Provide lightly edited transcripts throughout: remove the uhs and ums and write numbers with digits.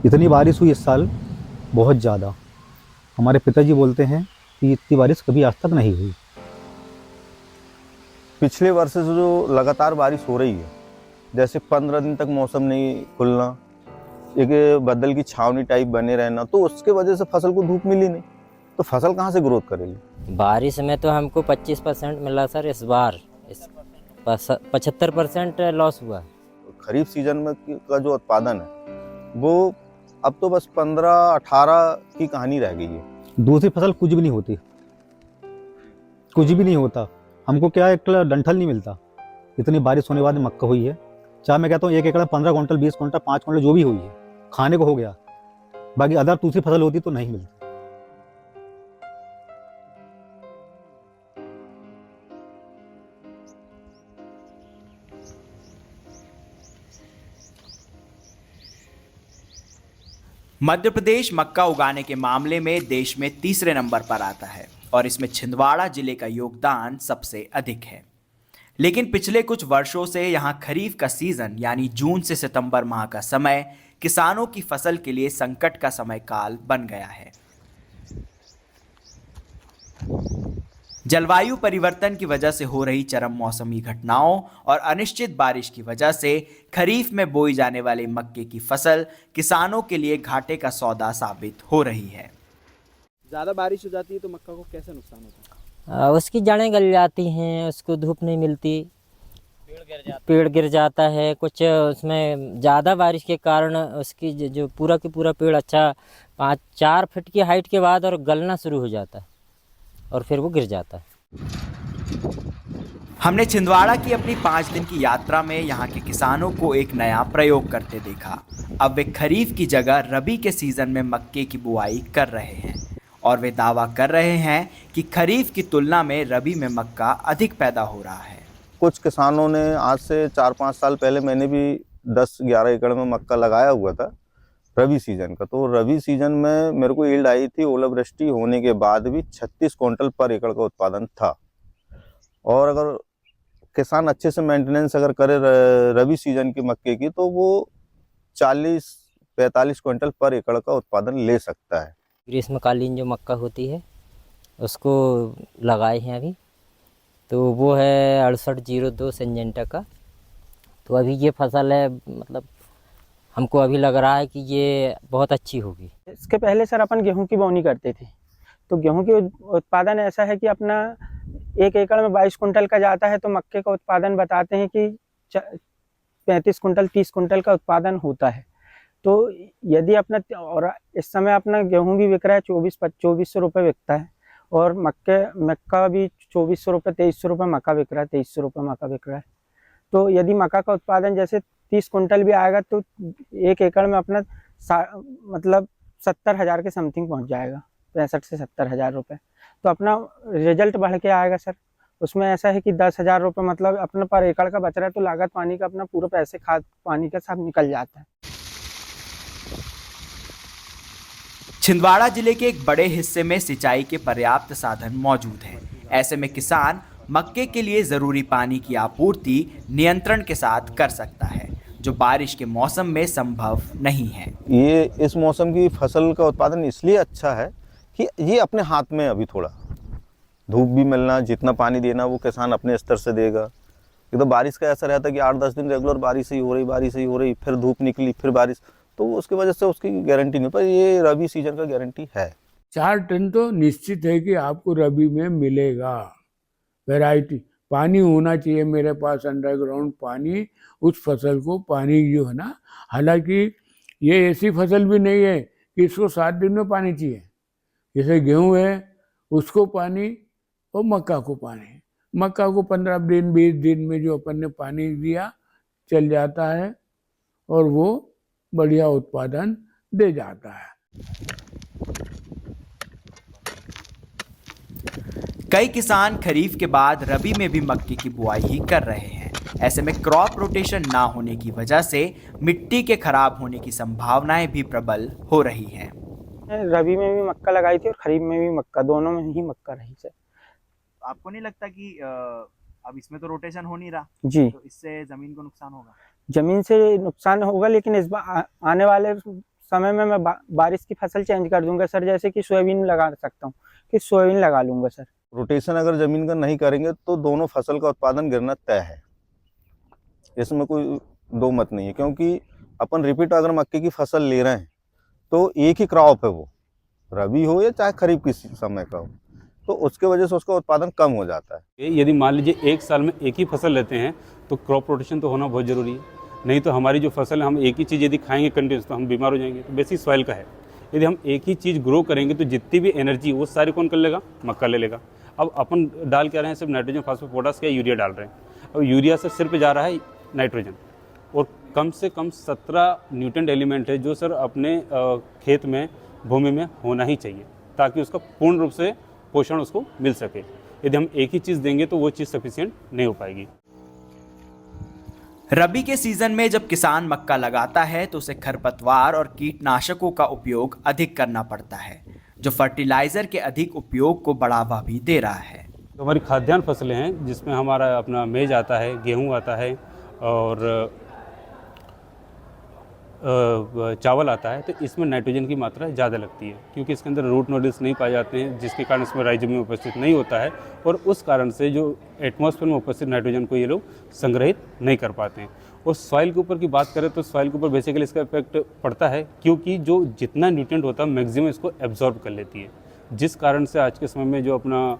इतनी बारिश हुई इस साल, बहुत ज़्यादा। हमारे पिताजी बोलते हैं कि इतनी बारिश कभी आज तक नहीं हुई। पिछले वर्ष से जो लगातार बारिश हो रही है, जैसे 15 दिन तक मौसम नहीं खुलना, एक बादल की छावनी टाइप बने रहना, तो उसके वजह से फसल को धूप मिली नहीं, तो फसल कहाँ से ग्रोथ करेगी। बारिश में तो हमको 25% मिला सर इस बार। 75% लॉस हुआ। खरीफ सीजन में का जो उत्पादन है वो अब तो बस 15-18 की कहानी रह गई है। दूसरी फसल कुछ भी नहीं होती, कुछ भी नहीं होता। हमको क्या एक डंठल नहीं मिलता। इतनी बारिश होने के बाद मक्का हुई है। चाहे मैं कहता हूँ एक एकड़ 15 क्विंटल, 20 क्विंटल, 5 क्विंटल जो भी हुई है, खाने को हो गया। बाकी अदर दूसरी फसल होती तो नहीं मिलती। मध्य प्रदेश मक्का उगाने के मामले में देश में तीसरे नंबर पर आता है और इसमें छिंदवाड़ा जिले का योगदान सबसे अधिक है। लेकिन पिछले कुछ वर्षों से यहां खरीफ का सीजन यानी जून से सितंबर माह का समय किसानों की फसल के लिए संकट का समय काल बन गया है। जलवायु परिवर्तन की वजह से हो रही चरम मौसमी घटनाओं और अनिश्चित बारिश की वजह से खरीफ में बोई जाने वाली मक्के की फसल किसानों के लिए घाटे का सौदा साबित हो रही है। ज़्यादा बारिश हो जाती है तो मक्का को कैसे नुकसान होता है? उसकी जड़ें गल जाती हैं, उसको धूप नहीं मिलती, पेड़ गिर जाता है। कुछ उसमें ज़्यादा बारिश के कारण उसकी जो पूरा की पूरा पेड़ अच्छा 5-4 फीट की हाइट के बाद और गलना शुरू हो जाता है और फिर वो गिर जाता है। हमने छिंदवाड़ा की अपनी 5 दिन की यात्रा में यहाँ के किसानों को एक नया प्रयोग करते देखा। अब वे खरीफ की जगह रबी के सीजन में मक्के की बुआई कर रहे हैं और वे दावा कर रहे हैं कि खरीफ की तुलना में रबी में मक्का अधिक पैदा हो रहा है। कुछ किसानों ने आज से 4-5 साल पहले, मैंने भी 10-11 एकड़ में मक्का लगाया हुआ था रबी सीजन का, तो रबी सीजन में मेरे को यील्ड आई थी ओलावृष्टि होने के बाद भी 36 क्विंटल पर एकड़ का उत्पादन था। और अगर किसान अच्छे से मेंटेनेंस अगर करे रबी सीजन की मक्के की, तो वो 40-45 क्विंटल पर एकड़ का उत्पादन ले सकता है। ग्रीष्मकालीन जो मक्का होती है उसको लगाए हैं अभी, तो वो है 6802 सिंजेंटा का। तो अभी ये फसल है, मतलब हमको अभी लग रहा है कि ये बहुत अच्छी होगी। इसके पहले सर अपन गेहूं की बोनी करते थे, तो गेहूं के उत्पादन ऐसा है कि अपना 1 एकड़ में 22 कुंटल का जाता है, तो मक्के का उत्पादन बताते हैं कि 35 कुंटल 30 कुंटल का उत्पादन होता है। तो यदि अपना, और इस समय अपना गेहूं भी बिक रहा है 2400 रुपये बिकता है, और मक्का भी 2400 रुपये 2300 रुपये मक्का बिक रहा है, 2300 रुपये मक्का बिक रहा है। तो यदि मक्का का उत्पादन जैसे 30 कुंटल भी आएगा तो 1 एकड़ में अपना मतलब 70,000 के समथिंग पहुंच जाएगा, 65 से 70,000 रुपये। तो अपना रिजल्ट बढ़ के आएगा सर। उसमें ऐसा है कि 10,000 रुपये मतलब अपना पर एकड़ का बच रहा है, तो लागत पानी का अपना पूरा पैसे खाद पानी का सब निकल जाता है। छिंदवाड़ा जिले के एक बड़े हिस्से में सिंचाई के पर्याप्त साधन मौजूद हैं। ऐसे में किसान मक्के के लिए जरूरी पानी की आपूर्ति नियंत्रण के साथ कर सकता है, जो बारिश के मौसम में संभव नहीं है। ये इस मौसम की फसल का उत्पादन इसलिए अच्छा है कि ये अपने हाथ में, अभी थोड़ा धूप भी मिलना, जितना पानी देना वो किसान अपने स्तर से देगा। ये तो बारिश का ऐसा रहता है कि 8-10 दिन रेगुलर बारिश ही हो रही, फिर धूप निकली, फिर बारिश, तो उसकी वजह से उसकी गारंटी नहीं। पर ये रबी सीजन का गारंटी है। 4 टन तो निश्चित है कि आपको रबी में मिलेगा। वैरायटी पानी होना चाहिए मेरे पास, अंडरग्राउंड पानी, उस फसल को पानी जो है ना। हालांकि ये ऐसी फसल भी नहीं है कि इसको 7 दिन में पानी चाहिए। जैसे गेहूं है उसको पानी और मक्का को पानी। मक्का को 15 दिन 20 दिन में जो अपन ने पानी दिया चल जाता है और वो बढ़िया उत्पादन दे जाता है। कई किसान खरीफ के बाद रबी में भी मक्के की बुआई ही कर रहे हैं। ऐसे में क्रॉप रोटेशन ना होने की वजह से मिट्टी के खराब होने की संभावनाएं भी प्रबल हो रही हैं। रबी में भी मक्का लगाई थी और खरीफ में भी मक्का, दोनों में ही मक्का रही सर। आपको नहीं लगता कि अब इसमें तो रोटेशन हो नहीं रहा जी, तो इससे जमीन को नुकसान होगा? जमीन से नुकसान होगा, लेकिन इस बार आने वाले समय में मैं बारिश की फसल चेंज कर दूंगा सर, जैसे कि सोयाबीन लगा सकता हूँ कि सोयाबीन लगा लूंगा सर। रोटेशन अगर जमीन का नहीं करेंगे तो दोनों फसल का उत्पादन गिरना तय है, इसमें कोई दो मत नहीं है। क्योंकि अपन रिपीट अगर मक्के की फसल ले रहे हैं तो एक ही क्रॉप है, वो रबी हो या चाहे खरीफ किसी समय का हो, तो उसके वजह से उसका उत्पादन कम हो जाता है। यदि मान लीजिए एक साल में एक ही फसल लेते हैं तो क्रॉप रोटेशन तो होना बहुत ज़रूरी है, नहीं तो हमारी जो फसल है हम एक ही चीज़ यदि खाएंगे कंटिन्यूस तो हम बीमार हो जाएंगे। तो बेसिक सॉइल का है, यदि हम एक ही चीज़ ग्रो करेंगे तो जितनी भी एनर्जी वो सारी कौन कर लेगा, मक्का ले लेगा। अब अपन डाल क्या रहे हैं, सिर्फ नाइट्रोजन, फास्फोरस, पोटास या यूरिया डाल रहे हैं। अब यूरिया से सिर पे जा रहा है नाइट्रोजन, और कम से कम 17 न्यूट्रिएंट एलिमेंट है जो सर अपने खेत में, भूमि में होना ही चाहिए ताकि उसका पूर्ण रूप से पोषण उसको मिल सके। यदि हम एक ही चीज़ देंगे तो वो चीज़ सफिशिएंट नहीं हो पाएगी। रबी के सीजन में जब किसान मक्का लगाता है तो उसे खरपतवार और कीटनाशकों का उपयोग अधिक करना पड़ता है, जो फर्टिलाइजर के अधिक उपयोग को बढ़ावा भी दे रहा है। तो हमारी खाद्यान्न फसलें हैं जिसमें हमारा अपना मेज आता है, गेहूं आता है और चावल आता है, तो इसमें नाइट्रोजन की मात्रा ज़्यादा लगती है क्योंकि इसके अंदर रूट नोडल्स नहीं पाए जाते हैं, जिसके कारण इसमें राइजोबियम उपस्थित नहीं होता है और उस कारण से जो एटमॉस्फेयर में उपस्थित नाइट्रोजन को ये लोग संग्रहित नहीं कर पाते हैं। और सॉइल के ऊपर की बात करें तो सॉइल के ऊपर बेसिकली इसका इफेक्ट पड़ता है क्योंकि जो जितना न्यूट्रिएंट होता है मैक्सिमम इसको एब्जॉर्ब कर लेती है, जिस कारण से आज के समय में जो अपना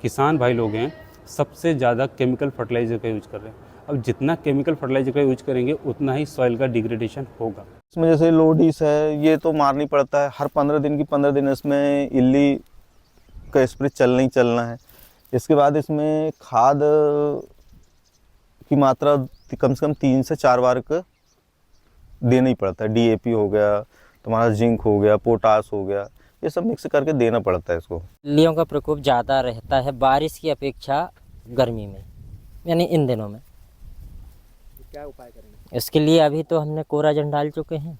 किसान भाई लोग हैं सबसे ज़्यादा केमिकल फर्टिलाइज़र का यूज कर रहे हैं। अब जितना केमिकल फर्टिलाइजर का यूज करेंगे उतना ही सॉइल का डिग्रेडेशन होगा। इसमें जैसे लोडीस है, ये तो मारनी पड़ता है, हर 15 दिन की 15 दिन इसमें इल्ली का स्प्रे चलना ही चलना है। इसके बाद इसमें खाद की मात्रा कम से कम 3 से 4 बार का देना ही पड़ता है। DAP हो गया, तुम्हारा जिंक हो गया, पोटास हो गया, ये सब मिक्स करके देना पड़ता है इसको। इल्लियों का प्रकोप ज़्यादा रहता है बारिश की अपेक्षा गर्मी में, यानी इन दिनों में। क्या उपाय करेंगे इसके लिए अभी तो हमने कोराजन डाल चुके हैं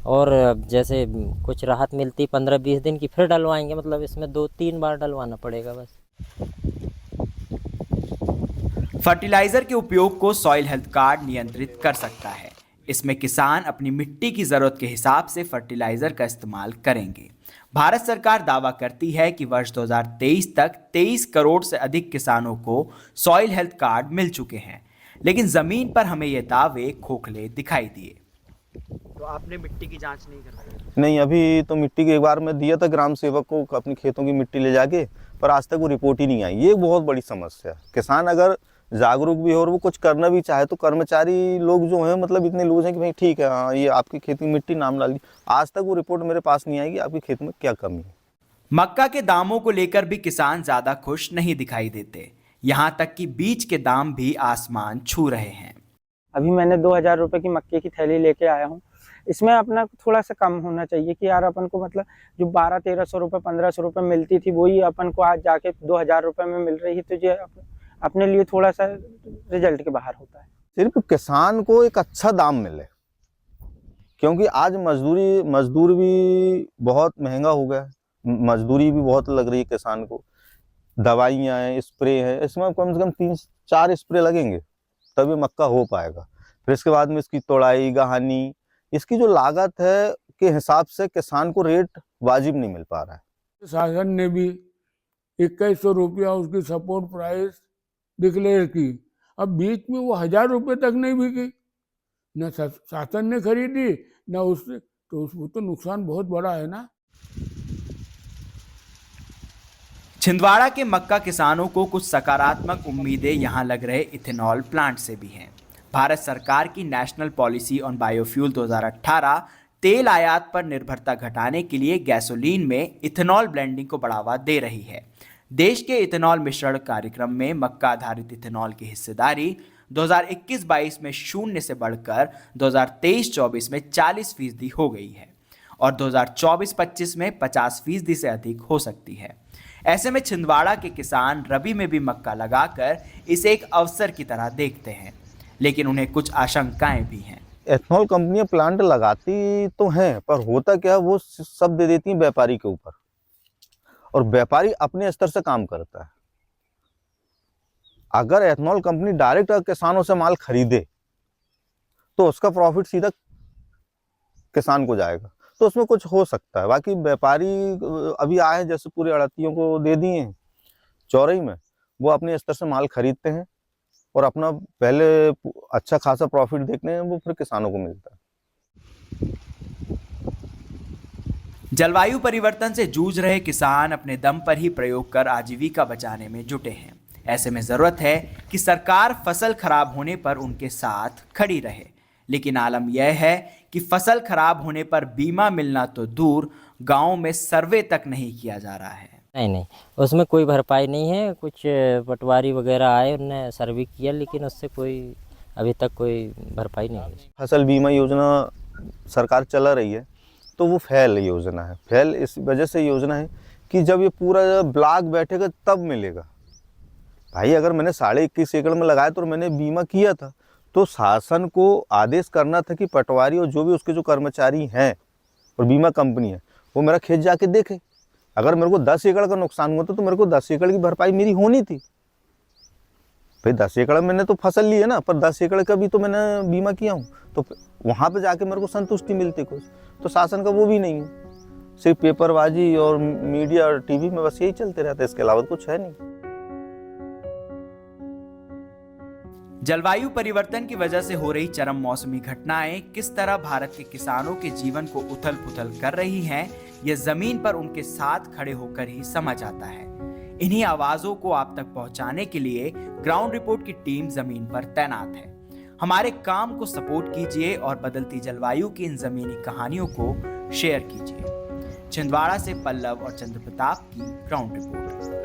और जैसे कुछ राहत मिलती 15-20 दिन की फिर डलवाएंगे, मतलब इसमें 2-3 बार डलवाना पड़ेगा बस। फर्टिलाइजर के उपयोग को सॉइल हेल्थ कार्ड नियंत्रित कर सकता है। इसमें किसान अपनी मिट्टी की जरूरत के हिसाब से फर्टिलाइजर का इस्तेमाल करेंगे। भारत सरकार दावा करती है कि वर्ष 2023 तक 23 करोड़ से अधिक किसानों को सॉइल हेल्थ कार्ड मिल चुके हैं, लेकिन जमीन पर हमें ये दावे खोखले दिखाई दिए। तो आपने मिट्टी की जांच नहीं करवाई? नहीं, अभी तो मिट्टी की एक बार मैं दिया था ग्राम सेवक को अपनी खेतों की मिट्टी ले जाके, पर आज तक वो रिपोर्ट ही नहीं आई। ये बहुत बड़ी समस्या है। किसान अगर जागरूक भी हो और वो कुछ करना भी चाहे तो कर्मचारी लोग जो हैं मतलब इतने लूज हैं कि भाई ठीक है, हाँ ये आपकी खेत की मिट्टी नाम डाल दी, आज तक वो रिपोर्ट मेरे पास नहीं आएगी आपकी खेत में क्या कमी है। मक्का के दामों को लेकर भी किसान ज्यादा खुश नहीं दिखाई देते, यहाँ तक कि बीज के दाम भी आसमान छू रहे हैं। अभी मैंने 2000 रुपये की मक्के की थैली लेके आया हूँ। इसमें अपना थोड़ा सा कम होना चाहिए कि यार अपन को मतलब जो 1200-1300 रुपये 1500 रुपये मिलती थी वही अपन को आज जाके 2000 रुपये में मिल रही है, तो ये अपने लिए थोड़ा सा रिजल्ट के बाहर होता है। सिर्फ किसान को एक अच्छा दाम मिले, क्योंकि आज मजदूर भी बहुत महंगा हो गया है, मजदूरी भी बहुत लग रही है किसान को, दवाइयाँ हैं, स्प्रे हैं, इसमें कम से कम 3-4 स्प्रे लगेंगे तभी मक्का हो पाएगा। फिर इसके बाद में इसकी तोड़ाई गहानी, इसकी जो लागत है के हिसाब से किसान को रेट वाजिब नहीं मिल पा रहा है। शासन ने भी 2100 रुपया उसकी सपोर्ट प्राइस डिक्लेयर की, अब बीच में वो 1000 रुपये तक नहीं बिकी, न शासन ने खरीदी न उससे, तो उसको तो नुकसान बहुत बड़ा है ना। छिंदवाड़ा के मक्का किसानों को कुछ सकारात्मक उम्मीदें यहां लग रहे इथेनॉल प्लांट से भी हैं। भारत सरकार की नेशनल पॉलिसी ऑन बायोफ्यूल 2018 तेल आयात पर निर्भरता घटाने के लिए गैसोलीन में इथेनॉल ब्लेंडिंग को बढ़ावा दे रही है। देश के इथेनॉल मिश्रण कार्यक्रम में मक्का आधारित इथेनॉल की हिस्सेदारी 2021-22 में 0 से बढ़कर 2023-24 में 40% हो गई है और 2024-25 में 50% से अधिक हो सकती है। ऐसे में छिंदवाड़ा के किसान रबी में भी मक्का लगाकर इसे एक अवसर की तरह देखते हैं, लेकिन उन्हें कुछ आशंकाएं भी हैं। एथनॉल कंपनियां प्लांट लगाती तो हैं, पर होता क्या है वो सब दे देती हैं व्यापारी के ऊपर, और व्यापारी अपने स्तर से काम करता है। अगर एथनॉल कंपनी डायरेक्ट किसानों से माल खरीदे तो उसका प्रॉफिट सीधा किसान को जाएगा, तो उसमें कुछ हो सकता है। बाकी व्यापारी अभी आए जैसे पूरे अड़तियों को दे दिए हैं चौरई में, वो अपने स्तर से माल खरीदते हैं और अपना पहले अच्छा खासा प्रॉफिट देखते हैं, वो फिर किसानों को मिलता है। जलवायु परिवर्तन से जूझ रहे किसान अपने दम पर ही प्रयोग कर आजीविका बचाने में जुटे हैं। ऐसे में जरूरत है कि सरकार फसल खराब होने पर उनके साथ खड़ी रहे, लेकिन आलम यह है कि फसल खराब होने पर बीमा मिलना तो दूर, गांव में सर्वे तक नहीं किया जा रहा है। नहीं, उसमें कोई भरपाई नहीं है। कुछ पटवारी वगैरह आए, उन्होंने सर्वे किया, लेकिन उससे कोई अभी तक कोई भरपाई नहीं हुई। फसल बीमा योजना सरकार चला रही है, तो वो फेल योजना है। फेल इस वजह से योजना है कि जब ये पूरा ब्लॉक बैठेगा तब मिलेगा। भाई अगर मैंने 21.5 एकड़ में लगाया तो मैंने बीमा किया था, तो शासन को आदेश करना था कि पटवारी और जो भी उसके जो कर्मचारी हैं और बीमा कंपनी है, वो मेरा खेत जाके देखे। अगर मेरे को 10 एकड़ का नुकसान हुआ तो मेरे को 10 एकड़ की भरपाई मेरी होनी थी। भाई 10 एकड़ मैंने तो फसल ली है ना, पर 10 एकड़ का भी तो मैंने बीमा किया हूँ, तो वहाँ पे जाके मेरे को संतुष्टि मिलती कुछ। तो शासन का वो भी नहीं है, सिर्फ पेपरबाजी और मीडिया और टीवी में बस यही चलते रहता है, इसके अलावा कुछ है नहीं। जलवायु परिवर्तन की वजह से हो रही चरम मौसमी घटनाएं किस तरह भारत के किसानों के जीवन को उथल पुथल कर रही हैं, यह जमीन पर उनके साथ खड़े होकर ही समझ आता है। इन्हीं आवाजों को आप तक पहुंचाने के लिए ग्राउंड रिपोर्ट की टीम जमीन पर तैनात है। हमारे काम को सपोर्ट कीजिए और बदलती जलवायु की इन जमीनी कहानियों को शेयर कीजिए। छिंदवाड़ा से पल्लव और चंद्र प्रताप की ग्राउंड रिपोर्ट।